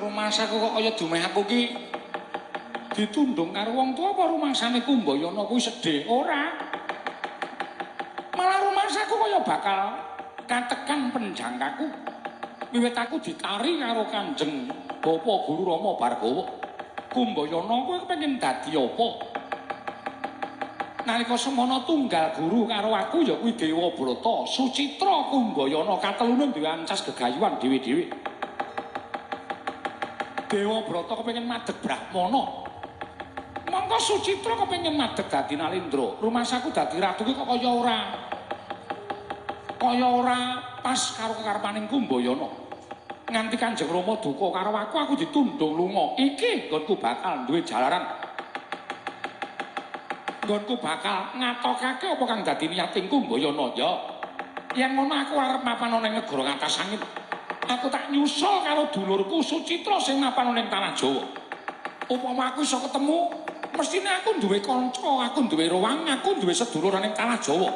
rumangsaku kok kaya dumeh aku ki ditundung karo wong tuwa apa rumangsane Kumbayana kuwi sedhe? Ora. Malah rumangsaku kaya bakal katekan penjangkaku. Wiwit aku ditari karo Kanjeng Bapa Guru Rama Bargawa. Kumbayana kowe kepengin dadi apa? Nalika semana tunggal guru karo aku ya kuwi Dewa Brata, Sucitra Kumbayana katelune duwe ancas gegayuhan dhewe-dhewe. Dewa Brata kepengin madeg Brahmana. Mongko Sucitra kepengin madeg dadi Nalendra. Rumangsaku dadi ratu ki kok kaya ora pas karo kekarepaning Kumbayana. Nganti Kanjeng Rama duka karo aku ditundung lunga. Iki nggonku bakal duwe jalaran. Nggonku bakal ngatokake apa kang dadi niyating Kumbayana ya. Yen ngono aku arep mapan ana ing negara ngatas angin. Aku tak nyusul karo dulurku Sucitra sing mapan ning tanah Jawa. Upama aku iso ketemu, mestine aku duwe kanca, aku duwe rowang, aku duwe sedulur ning tanah Jawa.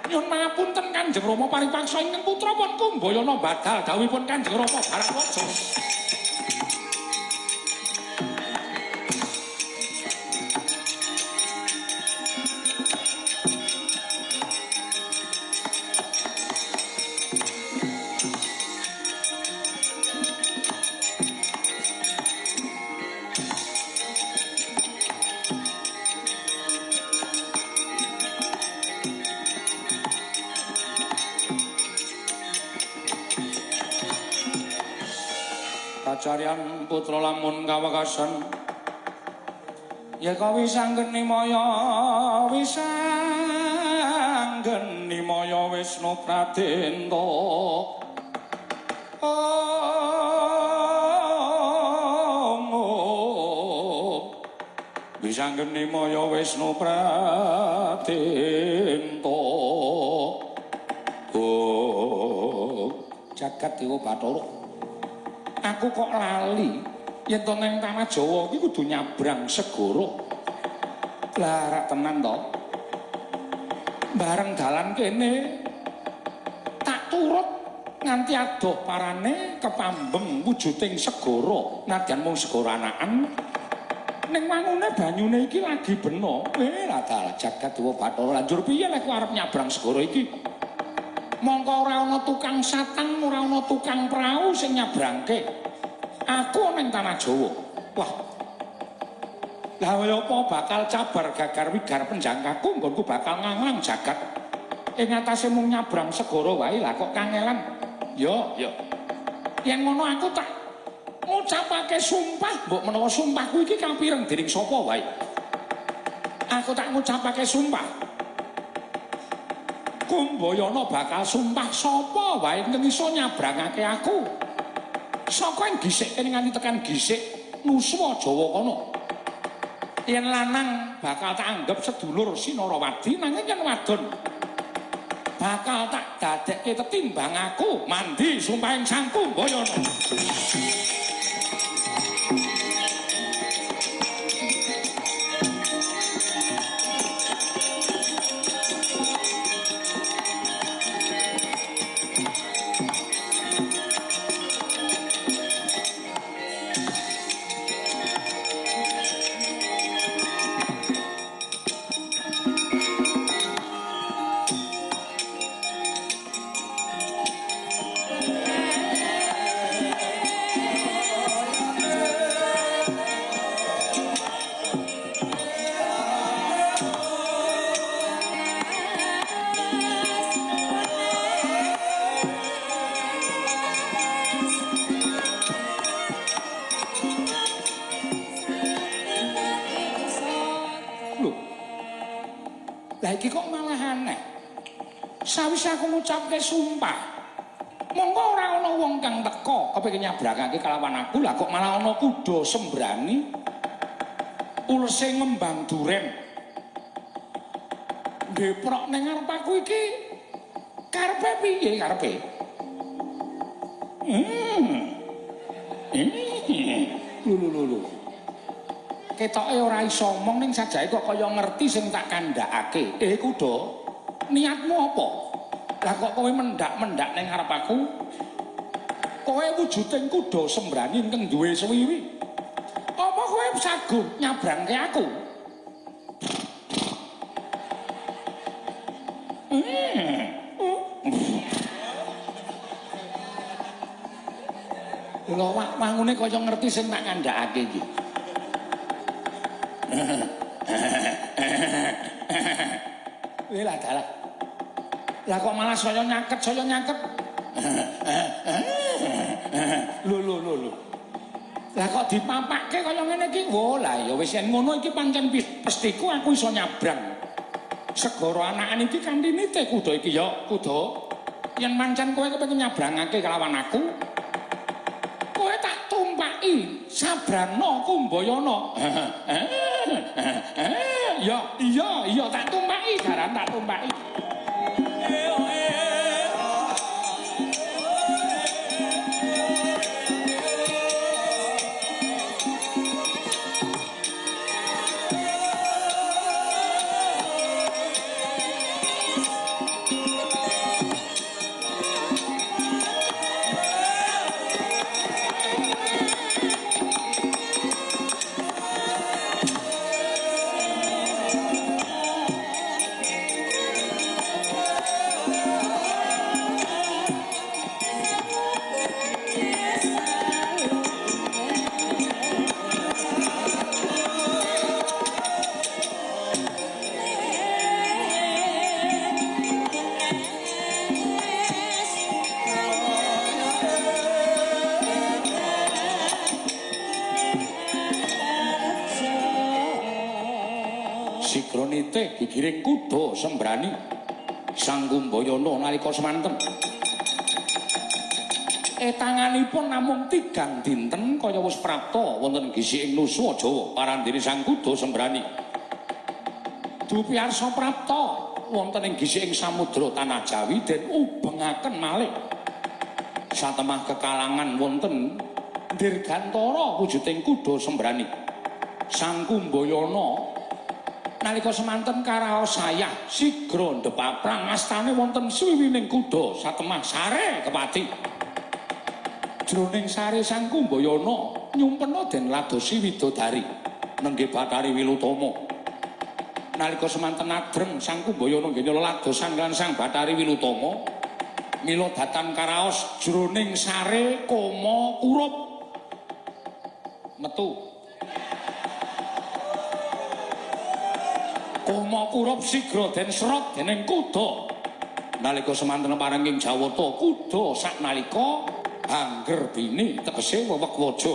Nyun pangapunten Kanjeng Rama paripaksa ingkang putrapun Kumbayana badal dawuhipun Kanjeng Rama Bharatwaja. Kacarian putra lamun kawekasan yeka wisanggeni maya Wisnu Pradenta wisanggeni maya Wisnu Pradenta jagat Dewa Bathara. Aku kok lali yen to nang tanah Jawa iki kudu nyabrang segara. Lah rak tenan to. Bareng dalan kene tak turut nganti adoh parane kepambeng wujuding segara. Nadyan mung segara anakan. Ning wangune banyune iki lagi bena. Lah dalah jagat Dewa Bathara. Lanjur piye lek arep nyabrang segara iki? Mongko ora ana tukang satang, ora ana tukang prau sing nyabrangke. Aku ning tanah Jawa. Wah. Lah kaya apa bakal cabar gagar wigar penjangkaku nggonku bakal nganglang jagat. Ing atase mung nyabrang segara wae lah kok kangelan. Yo. Yen ngono aku tak ngucapake sumpah, mbok menawa sumpahku iki kapireng dening sapa wae. Aku tak ngucapake sumpah. Kumbayana bakal sumpah sapa wae sing iso nyabrangake aku. Saka ing gisik kene nganti tekan gisik Nuswa Jawa kono. Yen lanang bakal tak anggap sedulur Sinarawati, nanging yen wadon bakal tak dadekke tetimbang aku. Mandi sumpahing Sang Kumbayana. Iki kok malah aneh. Sawise aku ngucapke sumpah, monggo ora ana wong kang teka kepengin nyabrangake kalawan aku, lah kok malah ana kuda sembrani ulese ngembang duren. Deprok ning ngarep aku iki karepe piye karepe? Lulu. Ketoke ora iso omong ning sajake kok kaya ngerti sing tak kandhakake. Kuda, niatmu apa? Lah kok kowe mendak-mendak ning ngarep aku? kowe wujuding kuda sembrani ingkang duwe swiwi. Apa kowe sagut nyabrangke aku? Lho wangune kaya ngerti sing tak kandhakake iki. Lah dalah. Lah kok malah saya nyaket. Lho. Lah kok dipapakke kaya ngene iki? Wo lah ya wis yen ngono iki pancen pestiku aku iso nyabrang. Segara anakan iki kanthi nite kuda iki ya, kuda. Yen pancen kowe kepengin nyabrangake kelawan aku, kowe tak tumpaki Sabrana Kumbayana. Iya, tak tumpaki, garan tak tumpaki. Sigronite gigiring kuda sembrani Sang Kumbayana nalika semanten. Tanganipun namung 3 dinten kaya wis prapta wonten gisiking Nusa Jawa parandene Sang Kuda sembrani. Dupiyarsa prapta wonten ing gisiking samudra Tanah Jawi den ubengaken malih satemah kekalangan wonten Dirgantara wujuding kuda sembrani Sang Kumbayana nalika semanten karaos sayah sigra ndepaprang astane wonten swiwining kuda satemah sare kepati. Jroning sare Sang Kumbayana nyumpena den ladosi widodari nenggih Bathari Wilutama. Nalika semanten adreng Sang Kumbayana nggih ladosan lan Sang Bathari Wilutama mila datan karaos jroning sare Kama Kurup metu. Kama Kurup sigra den serot dening kuda. Nalika semanten parenging Jawata kuda saknalika angger bini tegese wewek waja.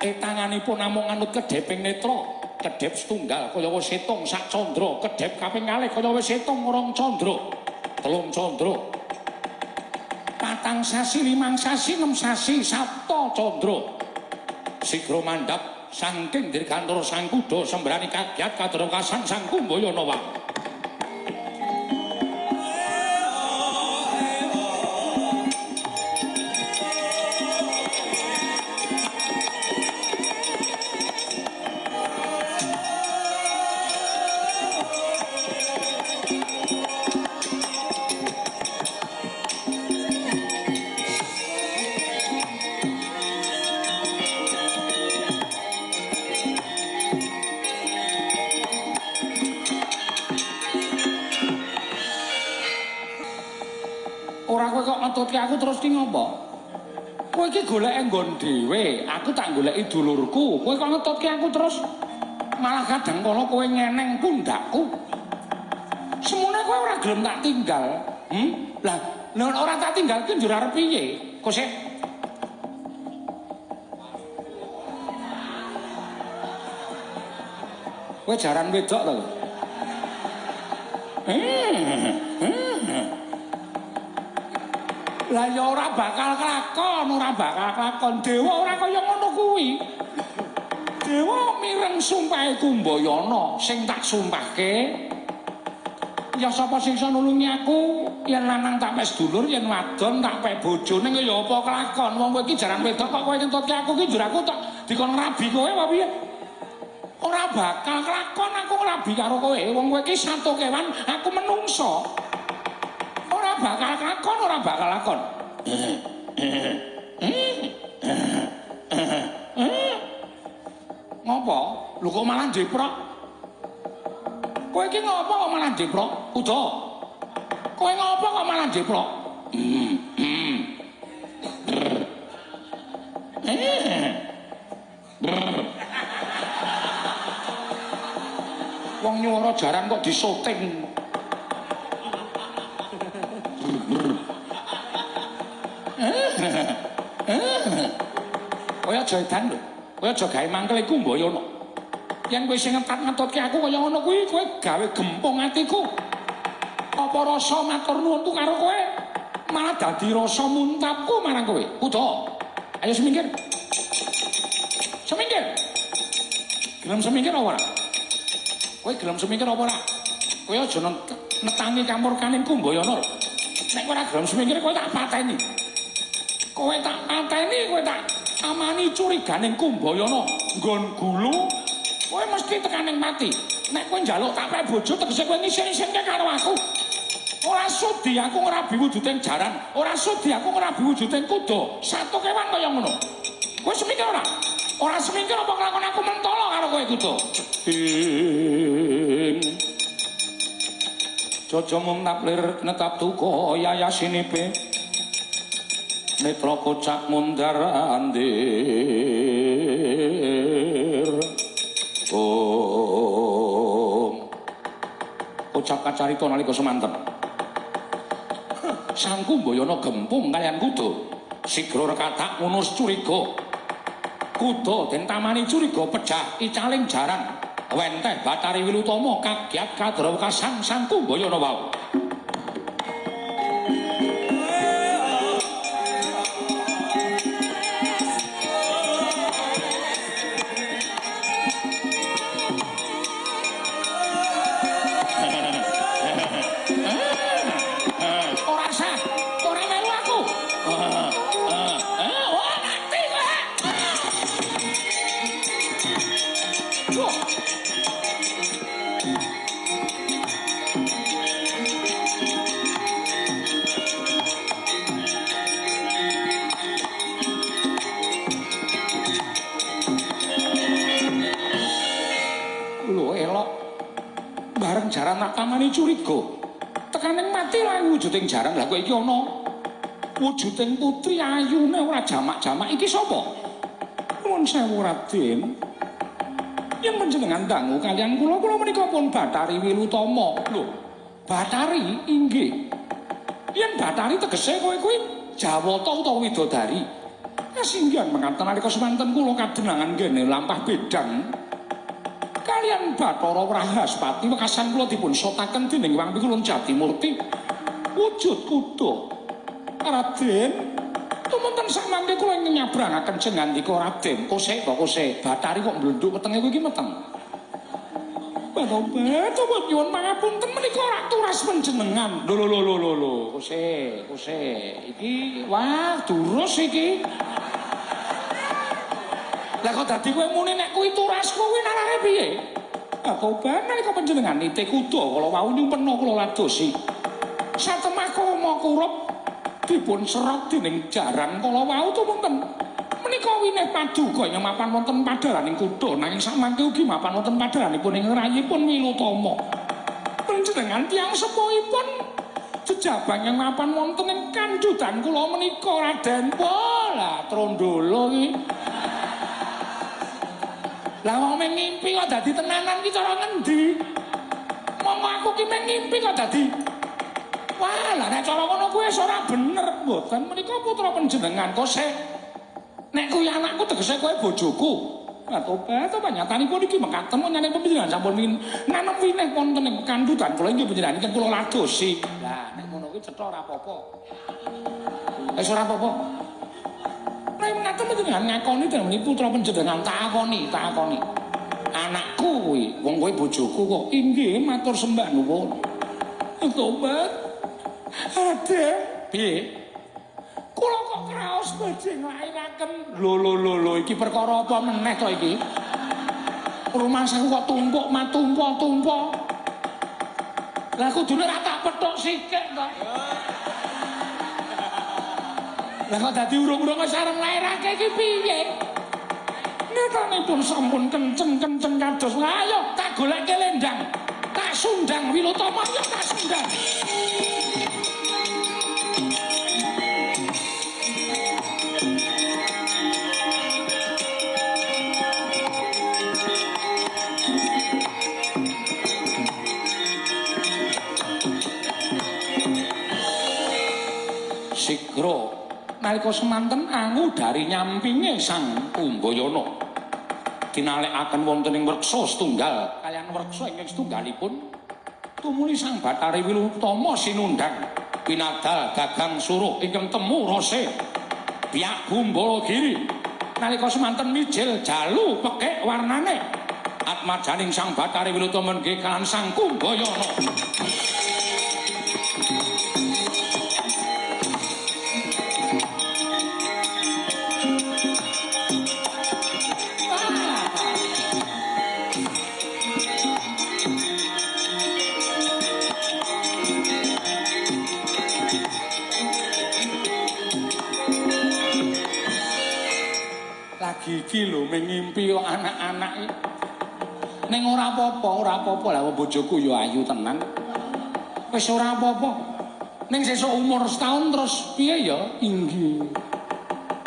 Tanganipun namung anut kedheping netra, kedhep setunggal kaya wis setung sak candra, kedhep kaping kalih kaya wis setung rong candra, telung candra. 4 sasi, 5 sasi, 6 sasi, sapta candra. Sigra mandhap saking Dirgantara Sang Kuda sembrani kagiat kadrekasan Sang Kumbayana wae. Ngetutke aku terus ki ngopo? Kowe iki goleke nggon dhewe, aku tak goleki dulurku. Kowe kok ngetutke aku terus malah kadang kala kowe ngeneng pundakku. Semune kowe ora gelem tak tinggal. Lah, nek ora tak tinggal ki njur arep piye? Kosek. Kowe jaran wedok to. Lah ya ora bakal kelakon, Dewa ora kaya ngono kuwi. Dewa mireng sumpahe Kumbayana sing tak sumpahke. Ya sapa sing iso nulungi aku? Yen lanang tak pes dulur, yen wadon tak pek bojone ya apa kelakon. Wong kowe iki jaran wedok kok kowe ngentutke aku ki njur aku tak dikon ngrabi kowe apa piye? Ora bakal kelakon aku ngrabi karo kowe. Wong kowe iki sato kewan, aku menungso. Ora bakal lakon. Ngopo? Lho kok malah jeprok? Kowe iki ngopo kok malah jeprok? Uda. Kowe ngopo kok malah jeprok? Wong nyuara jaran kok disoting. Kowe aja edan lho. Kowe aja gawe mangkel iku mboyono. Yen kowe sing ngetat-ngetutke aku kaya ngono kuwi kowe gawe gempung atiku. Apa rasa matur nuwunku karo kowe malah dadi rasa muntapku marang kowe. Uda. Ayo semingkir. Semingkir. Gelem semingkir apa ora? Kowe gelem semingkir apa ora? Kowe aja netani kamur-kaninku mboyono. Nek ora gelem semingkir kowe tak pateni. Kowe tak pateni, kowe tak amani curiganing Kumbayana nggon gulu, kowe mesti tekaning mati. Nek kowe njaluk tak pek bojo tegese kowe ngisin-isinke karo aku. Ora sudi aku ngrabi wujuding jaran, ora sudi aku ngrabi wujuding kuda. Satu kewan kaya ngono. Kowe semingkir ora? Ora semingkir apa kelakon aku mentolo karo kowe kuda? Jojo mung naplir netap tuko yayasinipe. Netra kocak mundar andir. Kocak kacarita nalika semanten. Sang Kumbayana gempung kaliyan kuda. Sigra rekatak ngunus curiga. Kuda den tamani curiga pecah icaling jaran. Wenteh Batari Wilutama kagiat kadrawekasan Sang Kumbayana wau. Jaran tak tamani curiga. Tekaning mati lah wujuding jaran. Lah kok iki ana wujuding putri ayune ora jamak-jamak iki sapa? Nuwun sewu Raden. Yen panjenengan dangu kaliyan kula menika pun Batari Wilutama. Lho, Batari inggih. Yen Batari tegese kowe kuwi Jawata utawa widodari. Kasinggihan mekaten nalika semanten kula kadenangan kene lampah bedang. Kalian Bathara Wrahaspati wekasan kula dipun sotaken dening Wang Pikulun Jatimurti wujud kuda. Raden, tumunten sak mangke kula ing nyabrangaken jengandika Raden. Kosek to kosek, Batari kok mblenduk wetenge kowe iki meteng. Bapak, coba nyuwun pangapunten menika ora turas panjenengan. Lho, kosek. Iki wah durus iki. Lah kok dadi kowe muni nek kuwi turas kuwi narane piye? Ah tobat nalika panjenengan nitih kuda kala wau nyumpena kula ladosi. Satemah Makurup dipun serot dening jaran kala wau tumunten. Menika winih paduka ing mapan wonten padhalaning kuda nanging samangke ugi mapan wonten padhalanipun ing rayipun Wilutama. Panjenengan tiyang sepuhipun jejabang ing mapan wonten ing kandhutan kula menika Raden. Wah, trondolo iki. Lah wong ngimpi kok dadi tenanan ki cara ngendi? Mong aku ki ngimpi kok dadi. Wah, lah nek cara ngono kuwi wis ora bener, mboten. Menika putra panjenengan kosek. Nek kuwi anakku tegese kowe bojoku. Lah tobat to panyatanipun iki mekaten menyang panjenengan sampun nanem winih wonten ing kandhutan kula inggih panjenengan ingkang kula ladosi. Lah nek ngono kuwi cetha ora apa-apa. Wis ora apa-apa. Nek ngaten panjenengan ngakoni dening putra panjenengan takoni. Anakku kuwi, wong kowe bojoku kok. Inggih, matur sembah nuwun. Tobat. Ade, piye? Kula kok kraos badhe nglairaken. Lho, iki perkara apa meneh to iki? Rumah saku kok tumpuk tumpuk. Lah kudune ra tak pethuk sikik to. Lah kok dadi urung-urung sareng lairake iki piye? Netanipun sampun kenceng-kenceng kados. Ayo tak goleke lendang. Tak sundang Wilutama ya tak sundang. Sigra nalika semanten angu dari nyampinge Sang Kumbayana dinalekaken wonten ing wreksa setunggal kaliyan wreksa ingkang setunggalipun tumuli Sang Bathari Wilutama sinundang pinadal gagang suruh ingkang temu rose biak Gumbalagiri nalika semanten mijil jalu pekek warnane atmajaning Sang Bathari Wilutama nggih kalan Sang Kumbayana. Iki lho mengimpi kok anak-anak ning ora apa-apa lah bojoku ya ayu tenan wis ora apa-apa ning sesuk umur setahun terus piye ya inggih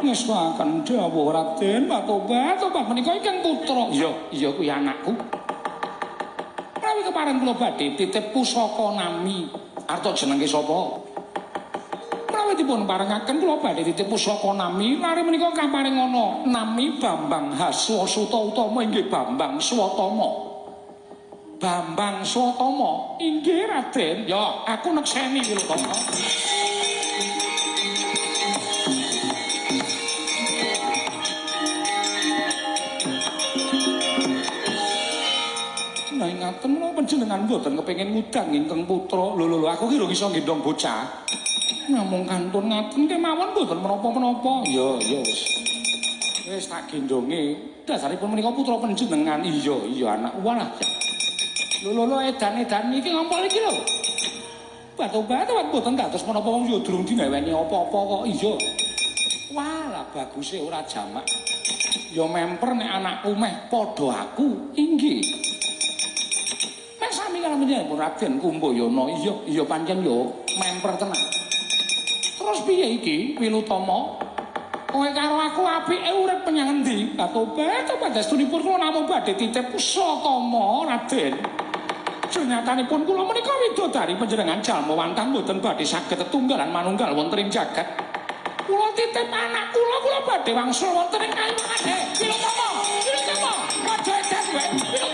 ngeswaken dawuh Raden Patobat menika ingkang putra iya kuwi anakku prawi kepareng kula badhe titip pusaka nami arta jenenge sapa dipun parengaken kula badhe titip pusaka nami lare menika kaparing ana nami Bambang Haswasuta Utama inggih Bambang Swatama inggih Raden ya aku nekseni Wilutama nah ingaten menapa panjenengan mboten kepengin ngudang ingkang putra lho aku ki lho iso gendong bocah namung kantun ngaten kemawon mboten menapa-menapa. Ya wis. Wis tak gendonge. Dasaripun menika putra panjenengan. Iya anak. Walah. Lho edan-edan iki ngompol iki lho. Batu-batu mboten kados menapa wong ya durung dineweni apa-apa kok. Iya. Walah baguse ora jamak. Ya memper nek anakku meh padha aku. Inggih. Mek sami kala menjenengan Raden Kumbayana. Iya pancen yo memper tenan. Terus piye iki Wilutama? Kowe karo aku apike urip menyang endi? Batobat padastunipun kula namung badhe titip pusatama Raden. Jenyatanipun kula menika widodari panjenengan jalma wantang mboten badhe saged tetunggalan manunggal wonten ing jagat. Kula titip anak kula badhe wangsul wonten ing kayuwangan. Wilutama, aja edan wae.